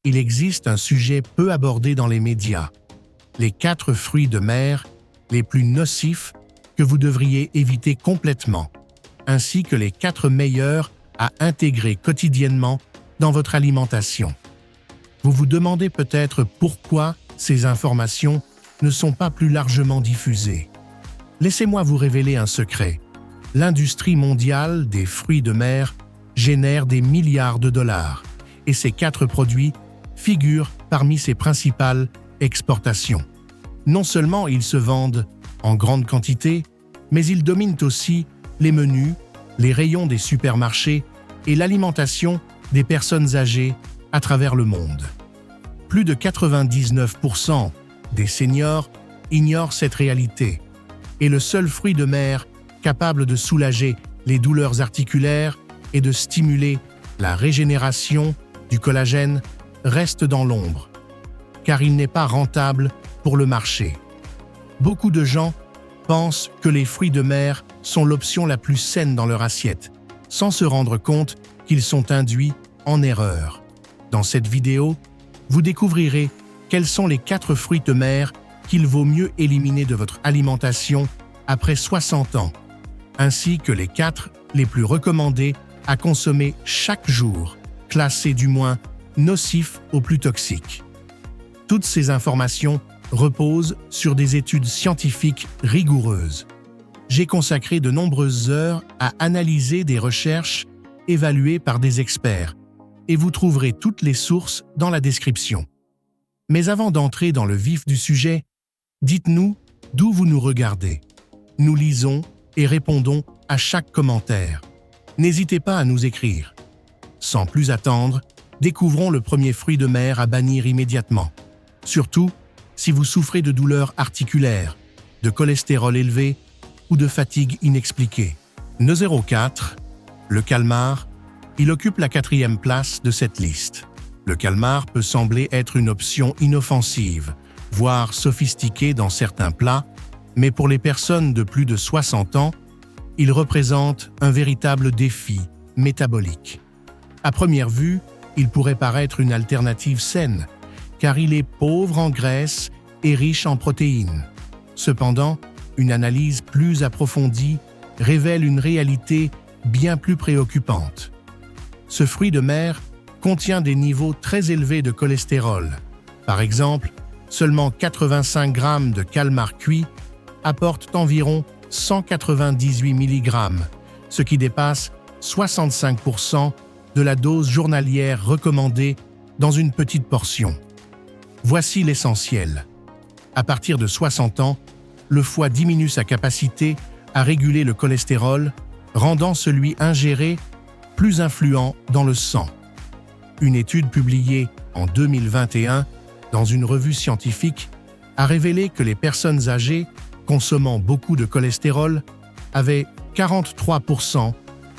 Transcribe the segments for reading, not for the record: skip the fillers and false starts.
il existe un sujet peu abordé dans les médias. Les 4 fruits de mer les plus nocifs que vous devriez éviter complètement, ainsi que les 4 meilleurs à intégrer quotidiennement dans votre alimentation. Vous vous demandez peut-être pourquoi ces informations ne sont pas plus largement diffusées. Laissez-moi vous révéler un secret. L'industrie mondiale des fruits de mer génère des milliards de dollars et ces 4 produits figurent parmi ses principales exportations. Non seulement ils se vendent en grande quantité, mais ils dominent aussi les menus, les rayons des supermarchés et l'alimentation des personnes âgées à travers le monde. Plus de 99% des seniors ignorent cette réalité et le seul fruit de mer capable de soulager les douleurs articulaires et de stimuler la régénération du collagène reste dans l'ombre, car il n'est pas rentable pour le marché. Beaucoup de gens pensent que les fruits de mer sont l'option la plus saine dans leur assiette, sans se rendre compte qu'ils sont induits en erreur. Dans cette vidéo, vous découvrirez quels sont les 4 fruits de mer qu'il vaut mieux éliminer de votre alimentation après 60 ans, ainsi que les 4 les plus recommandés à consommer chaque jour, classés du moins nocifs au plus toxiques. Toutes ces informations reposent sur des études scientifiques rigoureuses. J'ai consacré de nombreuses heures à analyser des recherches évaluées par des experts, et vous trouverez toutes les sources dans la description. Mais avant d'entrer dans le vif du sujet, dites-nous d'où vous nous regardez. Nous lisons et répondons à chaque commentaire. N'hésitez pas à nous écrire. Sans plus attendre, découvrons le premier fruit de mer à bannir immédiatement. Surtout si vous souffrez de douleurs articulaires, de cholestérol élevé ou de fatigue inexpliquée. Numéro 4, le calmar. Il occupe la 4e place de cette liste. Le calmar peut sembler être une option inoffensive, voire sophistiquée dans certains plats, mais pour les personnes de plus de 60 ans, il représente un véritable défi métabolique. À première vue, il pourrait paraître une alternative saine, car il est pauvre en graisse et riche en protéines. Cependant, une analyse plus approfondie révèle une réalité bien plus préoccupante. Ce fruit de mer contient des niveaux très élevés de cholestérol. Par exemple, seulement 85 grammes de calmar cuit apportent environ 198 mg, ce qui dépasse 65% de la dose journalière recommandée dans une petite portion. Voici l'essentiel. À partir de 60 ans, le foie diminue sa capacité à réguler le cholestérol, rendant celui ingéré plus influent dans le sang. Une étude publiée en 2021 dans une revue scientifique a révélé que les personnes âgées consommant beaucoup de cholestérol avaient 43%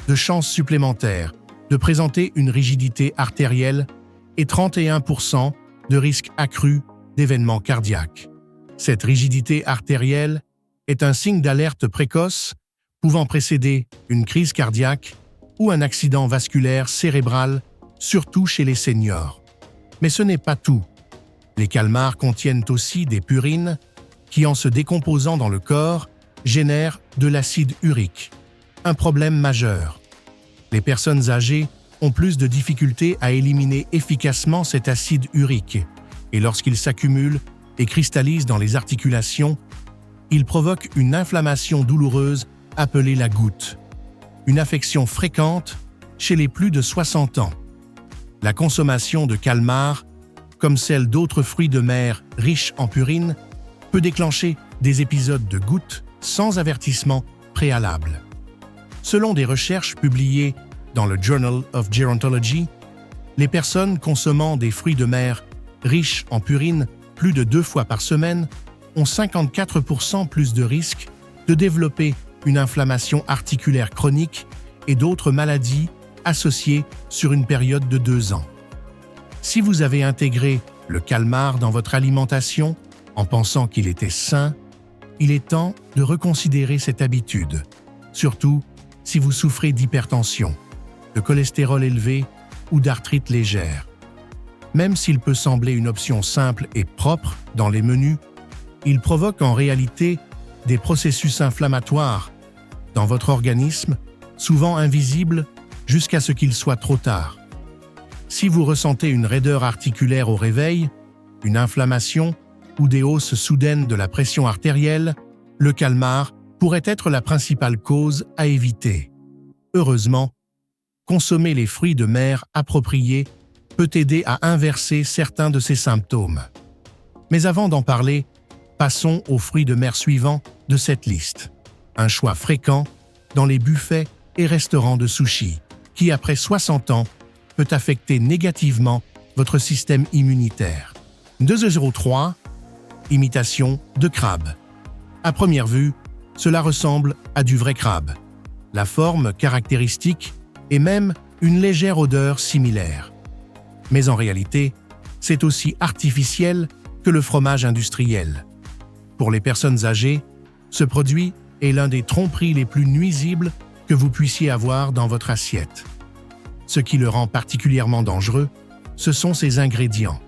de chances supplémentaires de présenter une rigidité artérielle et 31% de risque accru d'événements cardiaques. Cette rigidité artérielle est un signe d'alerte précoce pouvant précéder une crise cardiaque ou un accident vasculaire cérébral, surtout chez les seniors. Mais ce n'est pas tout. Les calmars contiennent aussi des purines qui, en se décomposant dans le corps, génèrent de l'acide urique, un problème majeur. Les personnes âgées ont plus de difficultés à éliminer efficacement cet acide urique, et lorsqu'il s'accumule et cristallise dans les articulations, il provoque une inflammation douloureuse appelée la goutte, une affection fréquente chez les plus de 60 ans. La consommation de calmar, comme celle d'autres fruits de mer riches en purines, peut déclencher des épisodes de goutte sans avertissement préalable. Selon des recherches publiées dans le Journal of Gerontology, les personnes consommant des fruits de mer riches en purines plus de 2 fois par semaine ont 54% plus de risques de développer une inflammation articulaire chronique et d'autres maladies associées sur une période de 2 ans. Si vous avez intégré le calmar dans votre alimentation en pensant qu'il était sain, il est temps de reconsidérer cette habitude, surtout si vous souffrez d'hypertension, de cholestérol élevé ou d'arthrite légère. Même s'il peut sembler une option simple et propre dans les menus, il provoque en réalité des processus inflammatoires dans votre organisme, souvent invisibles jusqu'à ce qu'il soit trop tard. Si vous ressentez une raideur articulaire au réveil, une inflammation ou des hausses soudaines de la pression artérielle, le calmar pourrait être la principale cause à éviter. Heureusement, consommer les fruits de mer appropriés peut aider à inverser certains de ces symptômes. Mais avant d'en parler, passons aux fruits de mer suivants de cette liste. Un choix fréquent dans les buffets et restaurants de sushi, qui après 60 ans peut affecter négativement votre système immunitaire. 203. Imitation de crabe. À première vue, cela ressemble à du vrai crabe. La forme caractéristique et même une légère odeur similaire. Mais en réalité, c'est aussi artificiel que le fromage industriel. Pour les personnes âgées, ce produit est l'un des tromperies les plus nuisibles que vous puissiez avoir dans votre assiette. Ce qui le rend particulièrement dangereux, ce sont ses ingrédients.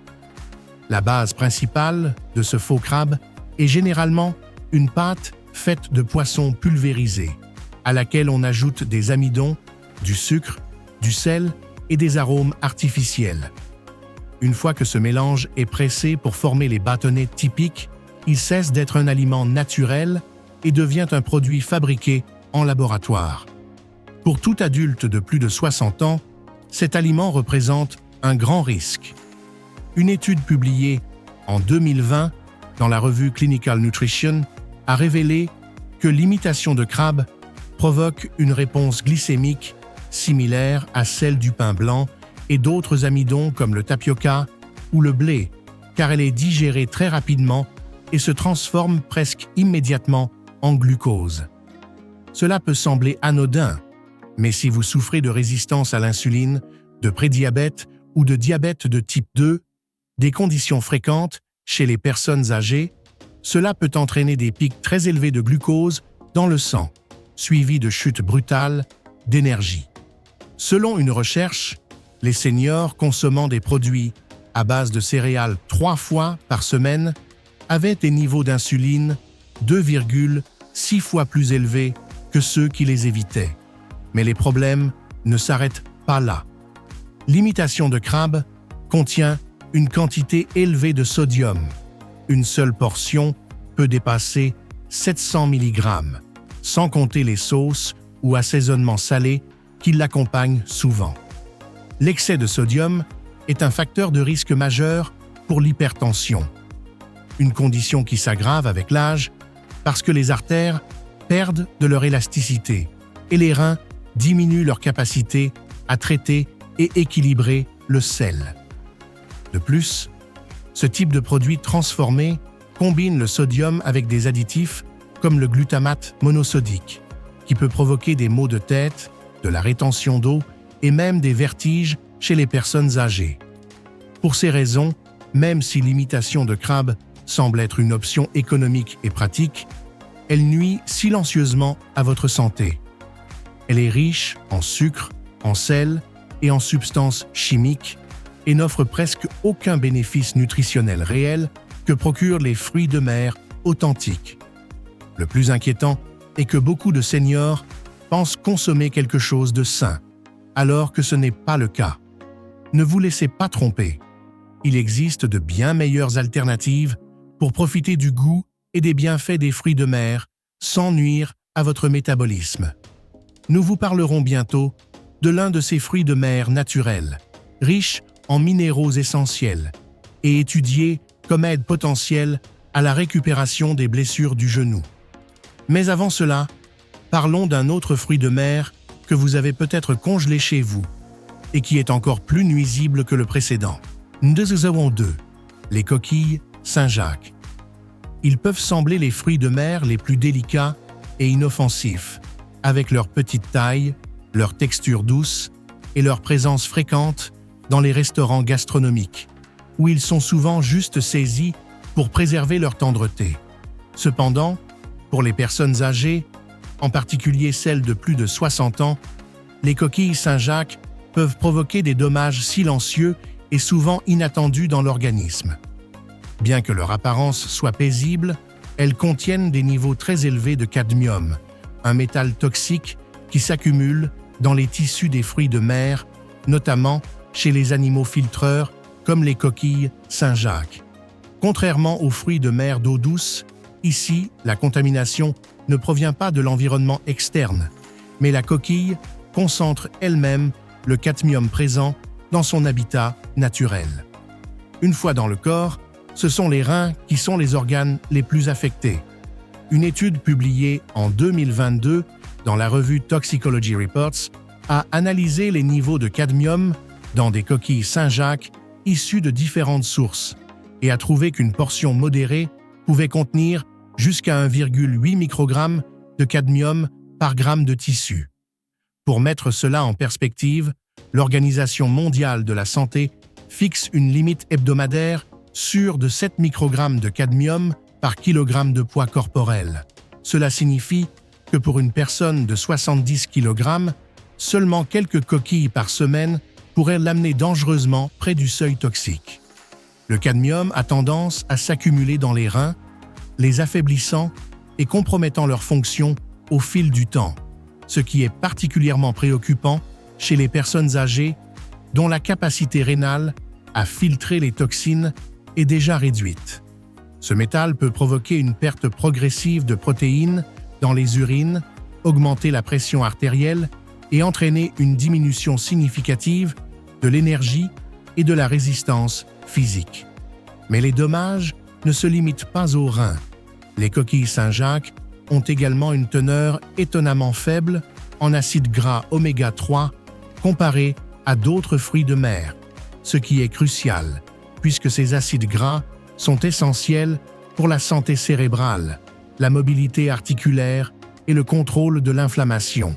La base principale de ce faux crabe est généralement une pâte faite de poissons pulvérisés, à laquelle on ajoute des amidons, du sucre, du sel et des arômes artificiels. Une fois que ce mélange est pressé pour former les bâtonnets typiques, il cesse d'être un aliment naturel et devient un produit fabriqué en laboratoire. Pour tout adulte de plus de 60 ans, cet aliment représente un grand risque. Une étude publiée en 2020 dans la revue Clinical Nutrition a révélé que l'imitation de crabe provoque une réponse glycémique similaire à celle du pain blanc et d'autres amidons comme le tapioca ou le blé, car elle est digérée très rapidement et se transforme presque immédiatement en glucose. Cela peut sembler anodin, mais si vous souffrez de résistance à l'insuline, de prédiabète ou de diabète de type 2, des conditions fréquentes chez les personnes âgées, cela peut entraîner des pics très élevés de glucose dans le sang, suivis de chutes brutales d'énergie. Selon une recherche, les seniors consommant des produits à base de céréales 3 fois par semaine avaient des niveaux d'insuline 2,6 fois plus élevés que ceux qui les évitaient. Mais les problèmes ne s'arrêtent pas là. L'imitation de crabe contient une quantité élevée de sodium. Une seule portion peut dépasser 700 mg, sans compter les sauces ou assaisonnements salés qui l'accompagnent souvent. L'excès de sodium est un facteur de risque majeur pour l'hypertension, une condition qui s'aggrave avec l'âge parce que les artères perdent de leur élasticité et les reins diminuent leur capacité à traiter et équilibrer le sel. De plus, ce type de produit transformé combine le sodium avec des additifs comme le glutamate monosodique, qui peut provoquer des maux de tête, de la rétention d'eau et même des vertiges chez les personnes âgées. Pour ces raisons, même si l'imitation de crabe semble être une option économique et pratique, elle nuit silencieusement à votre santé. Elle est riche en sucre, en sel et en substances chimiques et n'offre presque aucun bénéfice nutritionnel réel que procurent les fruits de mer authentiques. Le plus inquiétant est que beaucoup de seniors pensent consommer quelque chose de sain, alors que ce n'est pas le cas. Ne vous laissez pas tromper. Il existe de bien meilleures alternatives pour profiter du goût et des bienfaits des fruits de mer sans nuire à votre métabolisme. Nous vous parlerons bientôt de l'un de ces fruits de mer naturels, riches en minéraux essentiels et étudiés comme aide potentielle à la récupération des blessures du genou. Mais avant cela, parlons d'un autre fruit de mer que vous avez peut-être congelé chez vous et qui est encore plus nuisible que le précédent. Nous avons 2. Les coquilles Saint-Jacques. Ils peuvent sembler les fruits de mer les plus délicats et inoffensifs, avec leur petite taille, leur texture douce et leur présence fréquente dans les restaurants gastronomiques, où ils sont souvent juste saisis pour préserver leur tendreté. Cependant, pour les personnes âgées, en particulier celles de plus de 60 ans, les coquilles Saint-Jacques peuvent provoquer des dommages silencieux et souvent inattendues dans l'organisme. Bien que leur apparence soit paisible, elles contiennent des niveaux très élevés de cadmium, un métal toxique qui s'accumule dans les tissus des fruits de mer, notamment chez les animaux filtreurs comme les coquilles Saint-Jacques. Contrairement aux fruits de mer d'eau douce, ici, la contamination ne provient pas de l'environnement externe, mais la coquille concentre elle-même le cadmium présent dans son habitat naturel. Une fois dans le corps, ce sont les reins qui sont les organes les plus affectés. Une étude publiée en 2022 dans la revue Toxicology Reports a analysé les niveaux de cadmium dans des coquilles Saint-Jacques issues de différentes sources et a trouvé qu'une portion modérée pouvait contenir jusqu'à 1,8 microgramme de cadmium par gramme de tissu. Pour mettre cela en perspective, l'Organisation mondiale de la santé fixe une limite hebdomadaire sûre de 7 microgrammes de cadmium par kilogramme de poids corporel. Cela signifie que pour une personne de 70 kg, seulement quelques coquilles par semaine pourraient l'amener dangereusement près du seuil toxique. Le cadmium a tendance à s'accumuler dans les reins, les affaiblissant et compromettant leur fonction au fil du temps, ce qui est particulièrement préoccupant chez les personnes âgées dont la capacité rénale à filtrer les toxines est déjà réduite. Ce métal peut provoquer une perte progressive de protéines dans les urines, augmenter la pression artérielle et entraîner une diminution significative de l'énergie et de la résistance physique. Mais les dommages ne se limitent pas aux reins. Les coquilles Saint-Jacques ont également une teneur étonnamment faible en acides gras oméga 3 comparée à d'autres fruits de mer, ce qui est crucial, puisque ces acides gras sont essentiels pour la santé cérébrale, la mobilité articulaire et le contrôle de l'inflammation.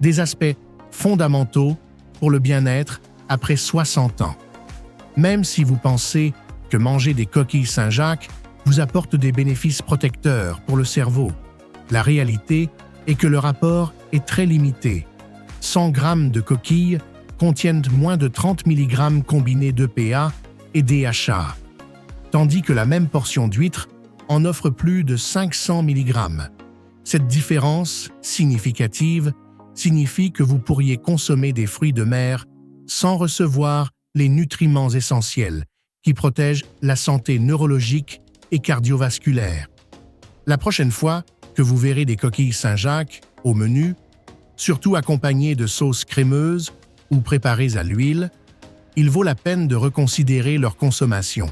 Des aspects fondamentaux pour le bien-être après 60 ans. Même si vous pensez que manger des coquilles Saint-Jacques vous apporte des bénéfices protecteurs pour le cerveau, la réalité est que le rapport est très limité. 100 grammes de coquilles contiennent moins de 30 mg combinés d'EPA et DHA, tandis que la même portion d'huître en offre plus de 500 mg. Cette différence significative signifie que vous pourriez consommer des fruits de mer sans recevoir les nutriments essentiels qui protègent la santé neurologique et cardiovasculaire. La prochaine fois que vous verrez des coquilles Saint-Jacques au menu, surtout accompagnées de sauces crémeuses ou préparées à l'huile, il vaut la peine de reconsidérer leur consommation.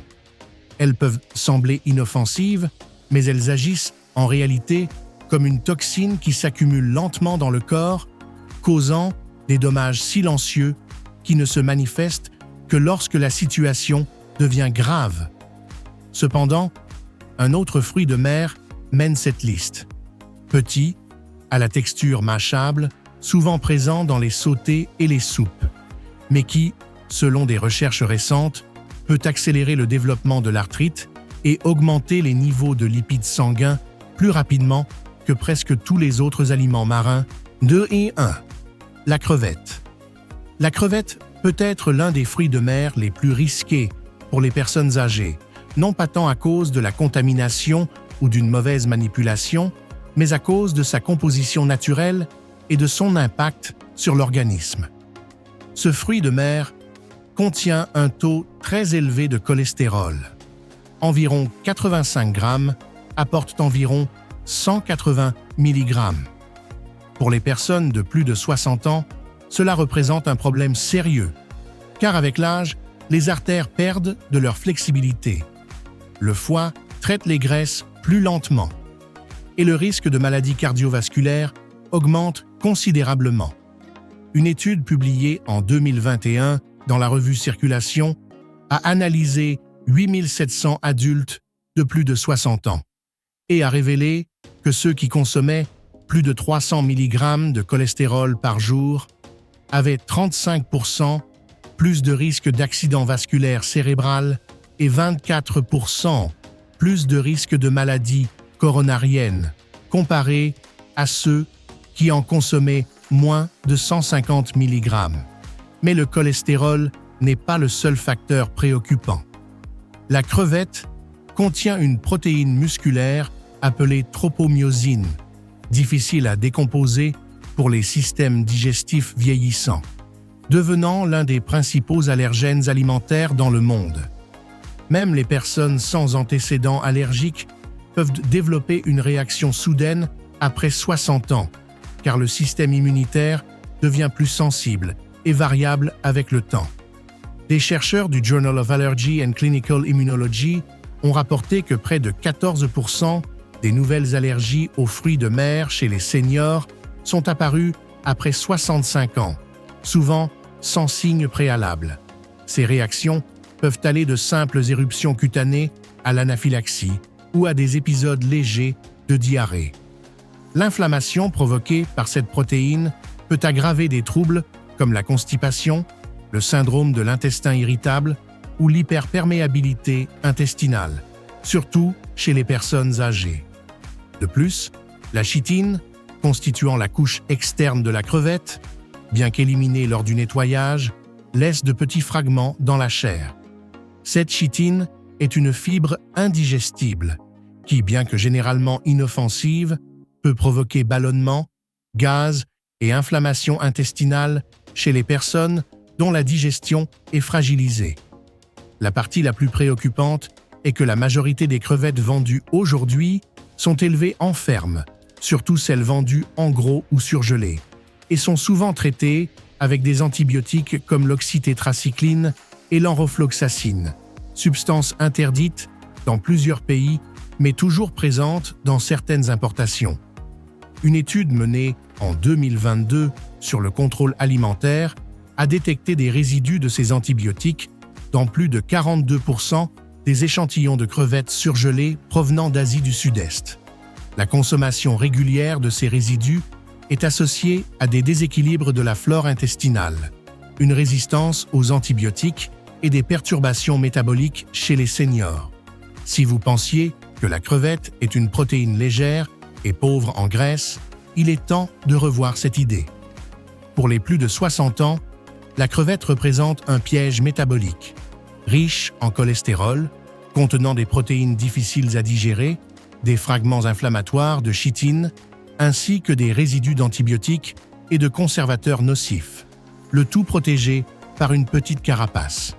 Elles peuvent sembler inoffensives, mais elles agissent en réalité comme une toxine qui s'accumule lentement dans le corps, causant des dommages silencieux qui ne se manifestent que lorsque la situation devient grave. Cependant, un autre fruit de mer mène cette liste. Petit, à la texture mâchable, souvent présent dans les sautés et les soupes, mais qui, selon des recherches récentes, peut accélérer le développement de l'arthrite et augmenter les niveaux de lipides sanguins plus rapidement que presque tous les autres aliments marins. 2 et 1. La crevette. La crevette peut être l'un des fruits de mer les plus risqués pour les personnes âgées, non pas tant à cause de la contamination ou d'une mauvaise manipulation, mais à cause de sa composition naturelle et de son impact sur l'organisme. Ce fruit de mer contient un taux très élevé de cholestérol. Environ 85 grammes apportent environ 180 mg. Pour les personnes de plus de 60 ans, cela représente un problème sérieux, car avec l'âge, les artères perdent de leur flexibilité. Le foie traite les graisses plus lentement et le risque de maladies cardiovasculaires augmente considérablement. Une étude publiée en 2021 dans la revue Circulation a analysé 8700 adultes de plus de 60 ans et a révélé que ceux qui consommaient plus de 300 mg de cholestérol par jour avaient 35% plus de risque d'accident vasculaire cérébral et 24% plus de risque de maladies coronariennes, comparé à ceux qui en consommaient moins de 150 mg. Mais le cholestérol n'est pas le seul facteur préoccupant. La crevette contient une protéine musculaire appelée tropomyosine, difficile à décomposer pour les systèmes digestifs vieillissants, devenant l'un des principaux allergènes alimentaires dans le monde. Même les personnes sans antécédents allergiques peuvent développer une réaction soudaine après 60 ans, car le système immunitaire devient plus sensible et variable avec le temps. Des chercheurs du Journal of Allergy and Clinical Immunology ont rapporté que près de 14% des nouvelles allergies aux fruits de mer chez les seniors sont apparues après 65 ans, souvent sans signe préalable. Ces réactions peuvent aller de simples éruptions cutanées à l'anaphylaxie ou à des épisodes légers de diarrhée. L'inflammation provoquée par cette protéine peut aggraver des troubles comme la constipation, le syndrome de l'intestin irritable ou l'hyperperméabilité intestinale, surtout chez les personnes âgées. De plus, la chitine, constituant la couche externe de la crevette, bien qu'éliminée lors du nettoyage, laisse de petits fragments dans la chair. Cette chitine est une fibre indigestible qui, bien que généralement inoffensive, peut provoquer ballonnement, gaz et inflammation intestinale chez les personnes dont la digestion est fragilisée. La partie la plus préoccupante est que la majorité des crevettes vendues aujourd'hui sont élevées en ferme, surtout celles vendues en gros ou surgelées, et sont souvent traitées avec des antibiotiques comme l'oxytétracycline et l'enrofloxacine, substances interdites dans plusieurs pays mais toujours présentes dans certaines importations. Une étude menée en 2022 sur le contrôle alimentaire a détecté des résidus de ces antibiotiques dans plus de 42% des échantillons de crevettes surgelées provenant d'Asie du Sud-Est. La consommation régulière de ces résidus est associée à des déséquilibres de la flore intestinale, une résistance aux antibiotiques et des perturbations métaboliques chez les seniors. Si vous pensiez que la crevette est une protéine légère et pauvre en graisse, il est temps de revoir cette idée. Pour les plus de 60 ans, la crevette représente un piège métabolique, riche en cholestérol, contenant des protéines difficiles à digérer, des fragments inflammatoires de chitine, ainsi que des résidus d'antibiotiques et de conservateurs nocifs, le tout protégé par une petite carapace.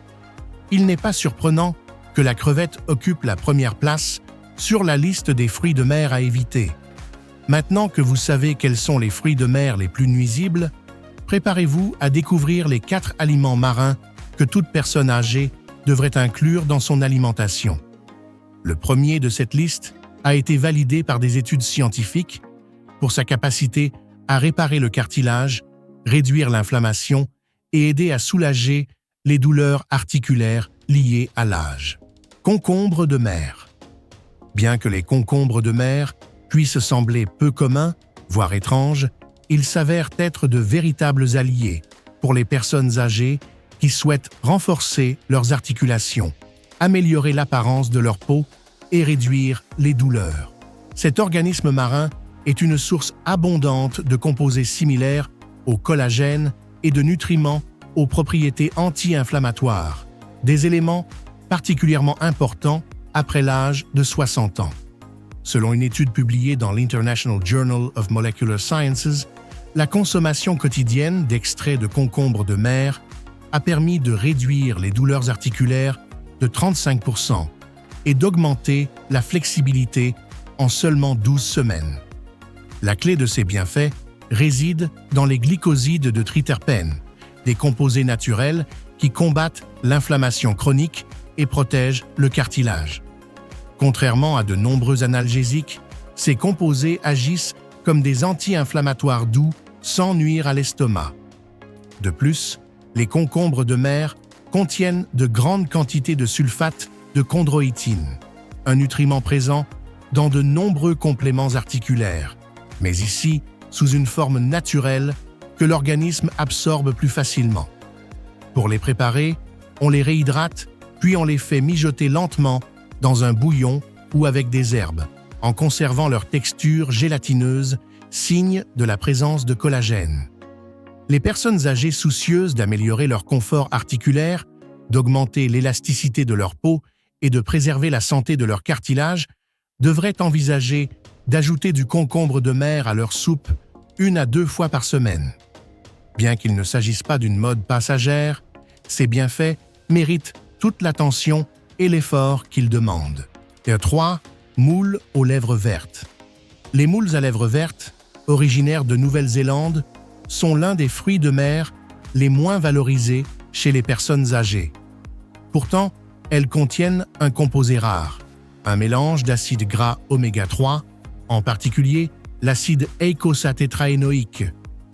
Il n'est pas surprenant que la crevette occupe la première place sur la liste des fruits de mer à éviter. Maintenant que vous savez quels sont les fruits de mer les plus nuisibles, préparez-vous à découvrir les 4 aliments marins que toute personne âgée devrait inclure dans son alimentation. Le premier de cette liste a été validé par des études scientifiques pour sa capacité à réparer le cartilage, réduire l'inflammation et aider à soulager les douleurs articulaires liées à l'âge. Concombre de mer. Bien que les concombres de mer puissent sembler peu communs, voire étranges, ils s'avèrent être de véritables alliés pour les personnes âgées qui souhaitent renforcer leurs articulations, améliorer l'apparence de leur peau et réduire les douleurs. Cet organisme marin est une source abondante de composés similaires au collagène et de nutriments aux propriétés anti-inflammatoires, des éléments particulièrement importants après l'âge de 60 ans. Selon une étude publiée dans l'International Journal of Molecular Sciences, la consommation quotidienne d'extraits de concombre de mer a permis de réduire les douleurs articulaires de 35% et d'augmenter la flexibilité en seulement 12 semaines. La clé de ces bienfaits réside dans les glycosides de triterpènes, des composés naturels qui combattent l'inflammation chronique et protègent le cartilage. Contrairement à de nombreux analgésiques, ces composés agissent comme des anti-inflammatoires doux sans nuire à l'estomac. De plus, les concombres de mer contiennent de grandes quantités de sulfate de chondroïtine, un nutriment présent dans de nombreux compléments articulaires, mais ici sous une forme naturelle que l'organisme absorbe plus facilement. Pour les préparer, on les réhydrate, puis on les fait mijoter lentement dans un bouillon ou avec des herbes, en conservant leur texture gélatineuse, signe de la présence de collagène. Les personnes âgées soucieuses d'améliorer leur confort articulaire d'augmenter l'élasticité de leur peau et de préserver la santé de leur cartilage, devraient envisager d'ajouter du concombre de mer à leur soupe 1 à 2 fois par semaine. Bien qu'il ne s'agisse pas d'une mode passagère, ces bienfaits méritent toute l'attention et l'effort qu'ils demandent. Et 3. Moules aux lèvres vertes. Les moules à lèvres vertes, originaires de Nouvelle-Zélande, sont l'un des fruits de mer les moins valorisés chez les personnes âgées. Pourtant, elles contiennent un composé rare, un mélange d'acides gras oméga 3, en particulier l'acide eicosapentaénoïque,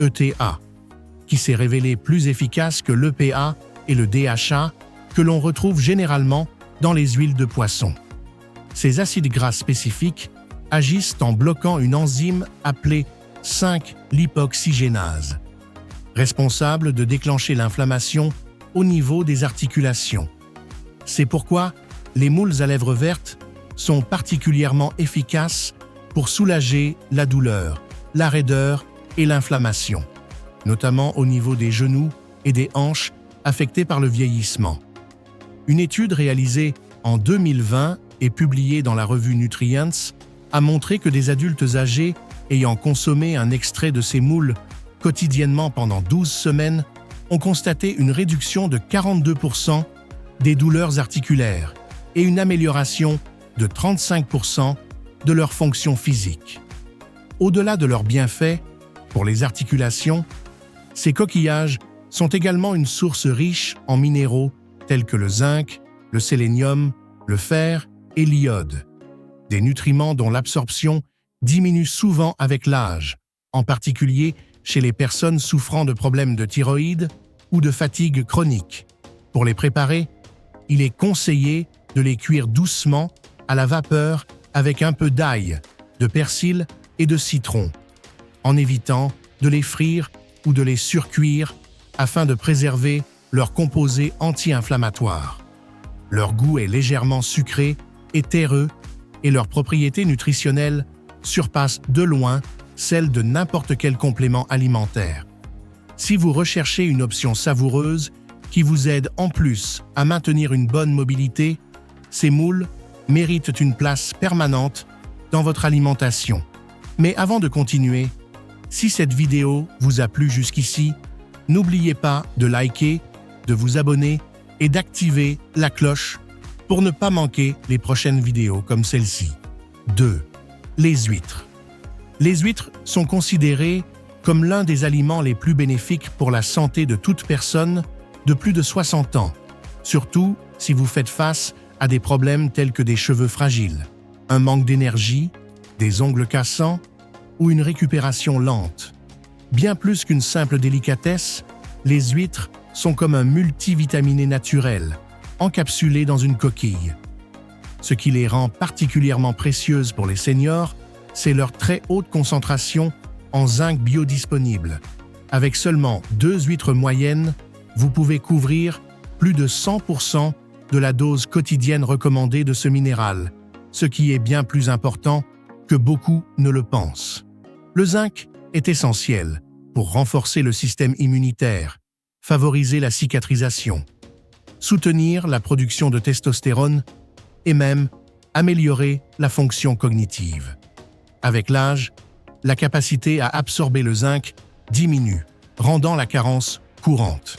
ETA, qui s'est révélé plus efficace que l'EPA et le DHA que l'on retrouve généralement dans les huiles de poisson. Ces acides gras spécifiques agissent en bloquant une enzyme appelée 5-lipoxygénase, responsable de déclencher l'inflammation au niveau des articulations. C'est pourquoi les moules à lèvres vertes sont particulièrement efficaces pour soulager la douleur, la raideur et l'inflammation, notamment au niveau des genoux et des hanches affectés par le vieillissement. Une étude réalisée en 2020 et publiée dans la revue Nutrients a montré que des adultes âgés ayant consommé un extrait de ces moules quotidiennement pendant 12 semaines ont constaté une réduction de 42% des douleurs articulaires et une amélioration de 35% de leur fonction physique. Au-delà de leurs bienfaits pour les articulations, ces coquillages sont également une source riche en minéraux tels que le zinc, le sélénium, le fer et l'iode, des nutriments dont l'absorption diminue souvent avec l'âge, en particulier chez les personnes souffrant de problèmes de thyroïde ou de fatigue chronique. Pour les préparer, il est conseillé de les cuire doucement à la vapeur avec un peu d'ail, de persil et de citron, en évitant de les frire ou de les surcuire afin de préserver leurs composés anti-inflammatoires. Leur goût est légèrement sucré et terreux et leurs propriétés nutritionnelles surpassent de loin celles de n'importe quel complément alimentaire. Si vous recherchez une option savoureuse qui vous aide en plus à maintenir une bonne mobilité, ces moules méritent une place permanente dans votre alimentation. Mais avant de continuer, si cette vidéo vous a plu jusqu'ici, n'oubliez pas de liker, de vous abonner et d'activer la cloche pour ne pas manquer les prochaines vidéos comme celle-ci. 2. Les huîtres. Les huîtres sont considérées comme l'un des aliments les plus bénéfiques pour la santé de toute personne de plus de 60 ans, surtout si vous faites face à des problèmes tels que des cheveux fragiles, un manque d'énergie, des ongles cassants ou une récupération lente. Bien plus qu'une simple délicatesse, les huîtres sont comme un multivitaminé naturel, encapsulé dans une coquille. Ce qui les rend particulièrement précieuses pour les seniors, c'est leur très haute concentration en zinc biodisponible. Avec seulement 2 huîtres moyennes, vous pouvez couvrir plus de 100% de la dose quotidienne recommandée de ce minéral, ce qui est bien plus important que beaucoup ne le pensent. Le zinc est essentiel pour renforcer le système immunitaire, favoriser la cicatrisation, soutenir la production de testostérone et même améliorer la fonction cognitive. Avec l'âge, la capacité à absorber le zinc diminue, rendant la carence courante.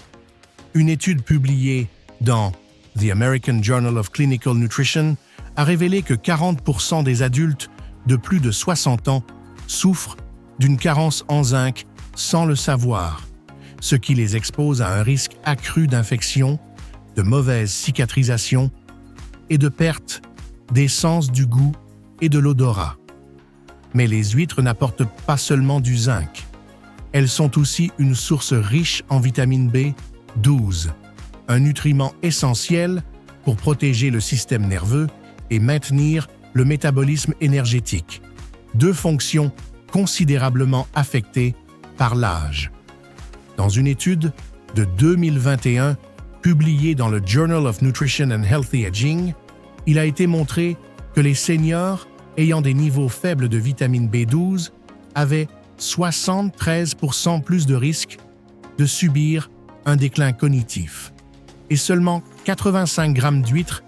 Une étude publiée dans The American Journal of Clinical Nutrition a révélé que 40% des adultes de plus de 60 ans souffrent d'une carence en zinc sans le savoir, ce qui les expose à un risque accru d'infection, de mauvaise cicatrisation et de perte des sens du goût et de l'odorat. Mais les huîtres n'apportent pas seulement du zinc. Elles sont aussi une source riche en vitamine B12, un nutriment essentiel pour protéger le système nerveux et maintenir le métabolisme énergétique, 2 fonctions considérablement affectées par l'âge. Dans une étude de 2021 publiée dans le Journal of Nutrition and Healthy Aging, il a été montré que les seniors ayant des niveaux faibles de vitamine B12 avaient 73% plus de risques de subir un déclin cognitif et seulement 85 grammes d'huîtres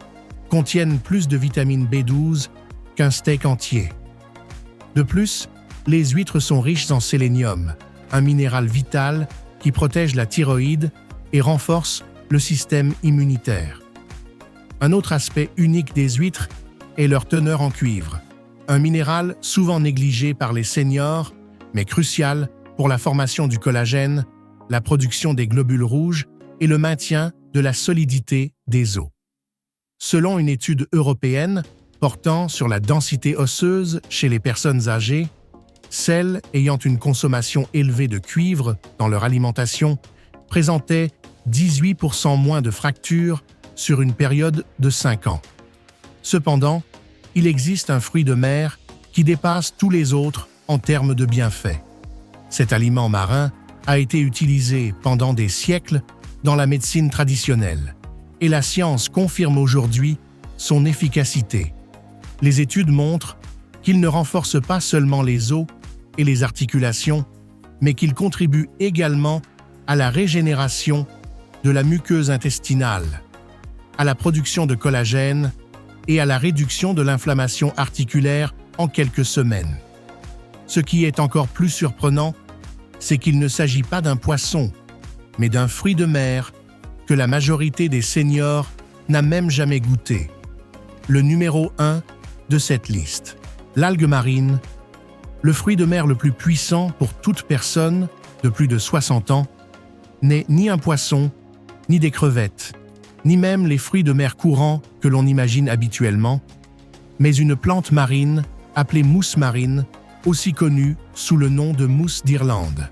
contiennent plus de vitamine B12 qu'un steak entier. De plus, les huîtres sont riches en sélénium, un minéral vital qui protège la thyroïde et renforce le système immunitaire. Un autre aspect unique des huîtres est leur teneur en cuivre, un minéral souvent négligé par les seniors, mais crucial pour la formation du collagène, la production des globules rouges et le maintien de la solidité des os. Selon une étude européenne portant sur la densité osseuse chez les personnes âgées, celles ayant une consommation élevée de cuivre dans leur alimentation présentaient 18% moins de fractures sur une période de 5 ans. Cependant, il existe un fruit de mer qui dépasse tous les autres en termes de bienfaits. Cet aliment marin a été utilisé pendant des siècles dans la médecine traditionnelle, et la science confirme aujourd'hui son efficacité. Les études montrent qu'il ne renforce pas seulement les os et les articulations, mais qu'il contribue également à la régénération de la muqueuse intestinale, à la production de collagène et à la réduction de l'inflammation articulaire en quelques semaines. Ce qui est encore plus surprenant, c'est qu'il ne s'agit pas d'un poisson, mais d'un fruit de mer que la majorité des seniors n'a même jamais goûté. Le numéro 1 de cette liste, l'algue marine, le fruit de mer le plus puissant pour toute personne de plus de 60 ans, n'est ni un poisson, ni des crevettes, ni même les fruits de mer courants que l'on imagine habituellement, mais une plante marine appelée mousse marine, aussi connue sous le nom de mousse d'Irlande.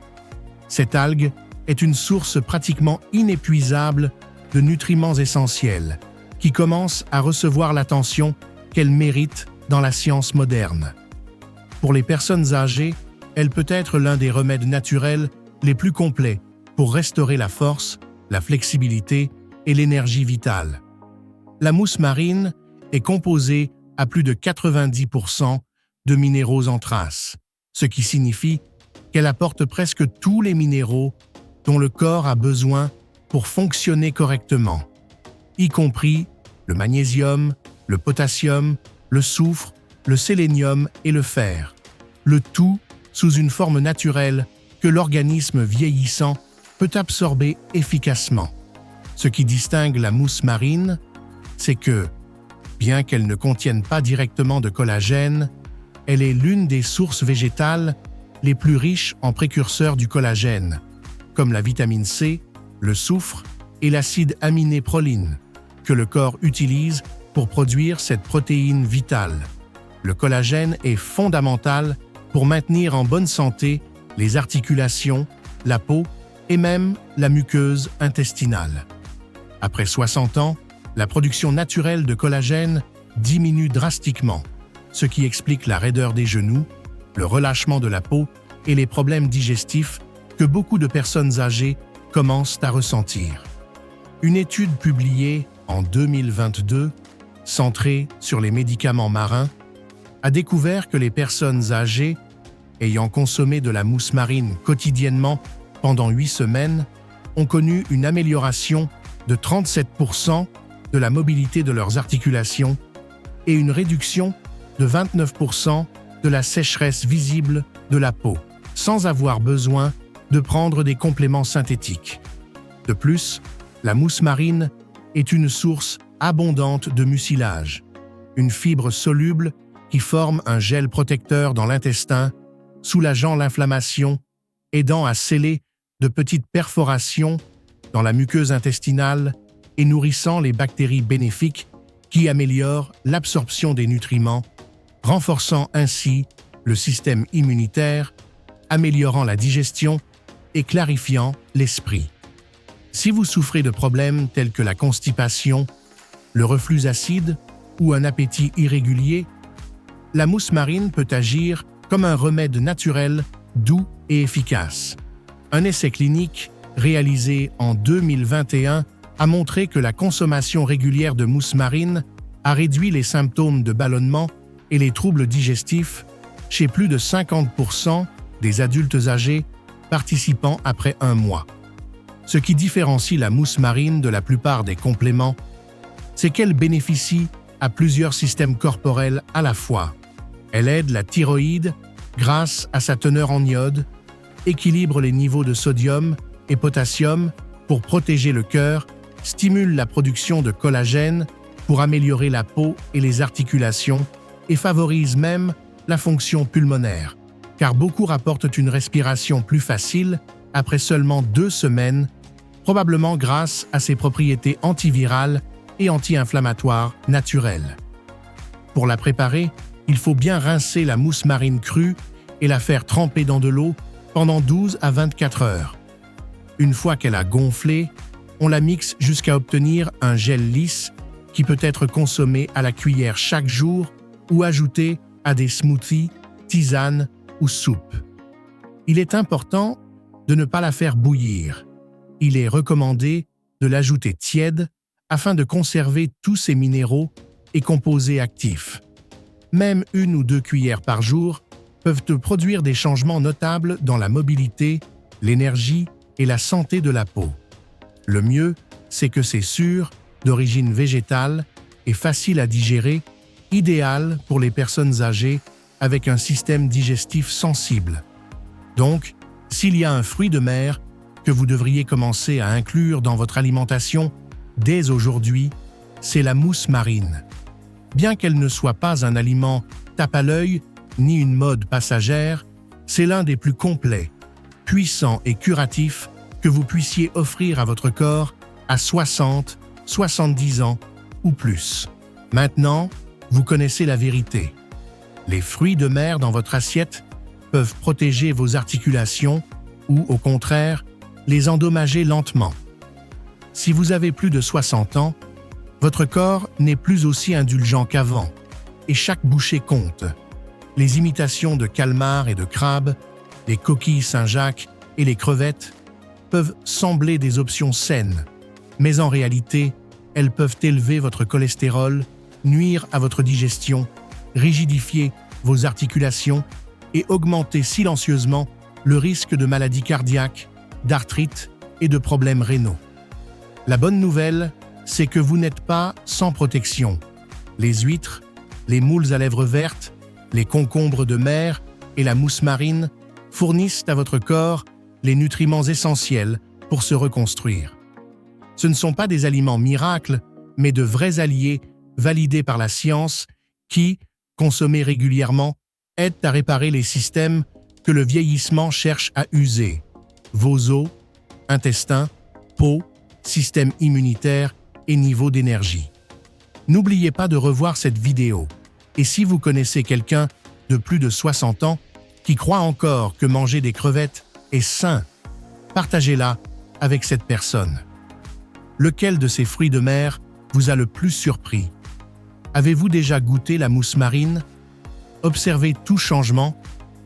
Cette algue est une source pratiquement inépuisable de nutriments essentiels, qui commence à recevoir l'attention qu'elle mérite dans la science moderne. Pour les personnes âgées, elle peut être l'un des remèdes naturels les plus complets pour restaurer la force, la flexibilité et l'énergie vitale. La mousse marine est composée à plus de 90% de minéraux en trace, ce qui signifie qu'elle apporte presque tous les minéraux dont le corps a besoin pour fonctionner correctement, y compris le magnésium, le potassium, le soufre, le sélénium et le fer, le tout sous une forme naturelle que l'organisme vieillissant peut absorber efficacement. Ce qui distingue la mousse marine, c'est que, bien qu'elle ne contienne pas directement de collagène, elle est l'une des sources végétales les plus riches en précurseurs du collagène, comme la vitamine C, le soufre et l'acide aminé proline, que le corps utilise pour produire cette protéine vitale. Le collagène est fondamental pour maintenir en bonne santé les articulations, la peau et même la muqueuse intestinale. Après 60 ans, la production naturelle de collagène diminue drastiquement, ce qui explique la raideur des genoux, le relâchement de la peau et les problèmes digestifs que beaucoup de personnes âgées commencent à ressentir. Une étude publiée en 2022, centrée sur les médicaments marins, a découvert que les personnes âgées ayant consommé de la mousse marine quotidiennement pendant 8 semaines ont connu une amélioration de 37% de la mobilité de leurs articulations et une réduction de 29% de la sécheresse visible de la peau, sans avoir besoin de prendre des compléments synthétiques. De plus, la mousse marine est une source abondante de mucilage, une fibre soluble qui forme un gel protecteur dans l'intestin, soulageant l'inflammation, aidant à sceller de petites perforations dans la muqueuse intestinale et nourrissant les bactéries bénéfiques qui améliorent l'absorption des nutriments, renforçant ainsi le système immunitaire, améliorant la digestion et clarifiant l'esprit. Si vous souffrez de problèmes tels que la constipation, le reflux acide ou un appétit irrégulier, la mousse marine peut agir comme un remède naturel, doux et efficace. Un essai clinique réalisé en 2021 a montré que la consommation régulière de mousse marine a réduit les symptômes de ballonnement et les troubles digestifs chez plus de 50% des adultes âgés participant après 1 mois. Ce qui différencie la mousse marine de la plupart des compléments c'est qu'elle bénéficie à plusieurs systèmes corporels à la fois. Elle aide la thyroïde grâce à sa teneur en iode, équilibre les niveaux de sodium et potassium pour protéger le cœur, stimule la production de collagène pour améliorer la peau et les articulations et favorise même la fonction pulmonaire, car beaucoup rapportent une respiration plus facile après seulement 2 semaines, probablement grâce à ses propriétés antivirales et anti-inflammatoires naturelles. Pour la préparer, il faut bien rincer la mousse marine crue et la faire tremper dans de l'eau pendant 12 à 24 heures. Une fois qu'elle a gonflé, on la mixe jusqu'à obtenir un gel lisse qui peut être consommé à la cuillère chaque jour ou ajouté à des smoothies, tisanes ou soupes. Il est important de ne pas la faire bouillir. Il est recommandé de l'ajouter tiède afin de conserver tous ses minéraux et composés actifs. Même 1 ou 2 cuillères par jour peuvent produire des changements notables dans la mobilité, l'énergie et la santé de la peau. Le mieux, c'est que c'est sûr, d'origine végétale et facile à digérer, idéal pour les personnes âgées avec un système digestif sensible. Donc, s'il y a un fruit de mer que vous devriez commencer à inclure dans votre alimentation dès aujourd'hui, c'est la mousse marine. Bien qu'elle ne soit pas un aliment tape à l'œil ni une mode passagère, c'est l'un des plus complets, puissants et curatifs que vous puissiez offrir à votre corps à 60, 70 ans ou plus. Maintenant, vous connaissez la vérité. Les fruits de mer dans votre assiette peuvent protéger vos articulations ou, au contraire, les endommager lentement. Si vous avez plus de 60 ans, votre corps n'est plus aussi indulgent qu'avant, et chaque bouchée compte. Les imitations de calmars et de crabes, les coquilles Saint-Jacques et les crevettes peuvent sembler des options saines, mais en réalité, elles peuvent élever votre cholestérol, nuire à votre digestion, rigidifier vos articulations et augmenter silencieusement le risque de maladies cardiaques, d'arthrite et de problèmes rénaux. La bonne nouvelle, c'est que vous n'êtes pas sans protection. Les huîtres, les moules à lèvres vertes, les concombres de mer et la mousse marine fournissent à votre corps les nutriments essentiels pour se reconstruire. Ce ne sont pas des aliments miracles, mais de vrais alliés validés par la science qui, consommés régulièrement, aident à réparer les systèmes que le vieillissement cherche à user. Vos os, intestins, peau, système immunitaire et niveau d'énergie. N'oubliez pas de revoir cette vidéo. Et si vous connaissez quelqu'un de plus de 60 ans qui croit encore que manger des crevettes est sain, partagez-la avec cette personne. Lequel de ces fruits de mer vous a le plus surpris? Avez-vous déjà goûté la mousse marine? Observez tout changement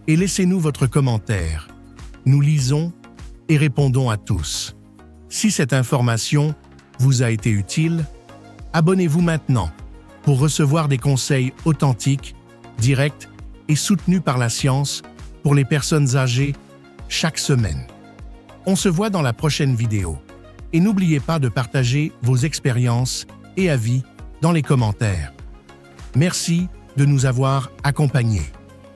et laissez-nous votre commentaire. Nous lisons et répondons à tous. Si cette information vous a été utile, abonnez-vous maintenant pour recevoir des conseils authentiques, directs et soutenus par la science pour les personnes âgées chaque semaine. On se voit dans la prochaine vidéo. Et n'oubliez pas de partager vos expériences et avis dans les commentaires. Merci de nous avoir accompagnés.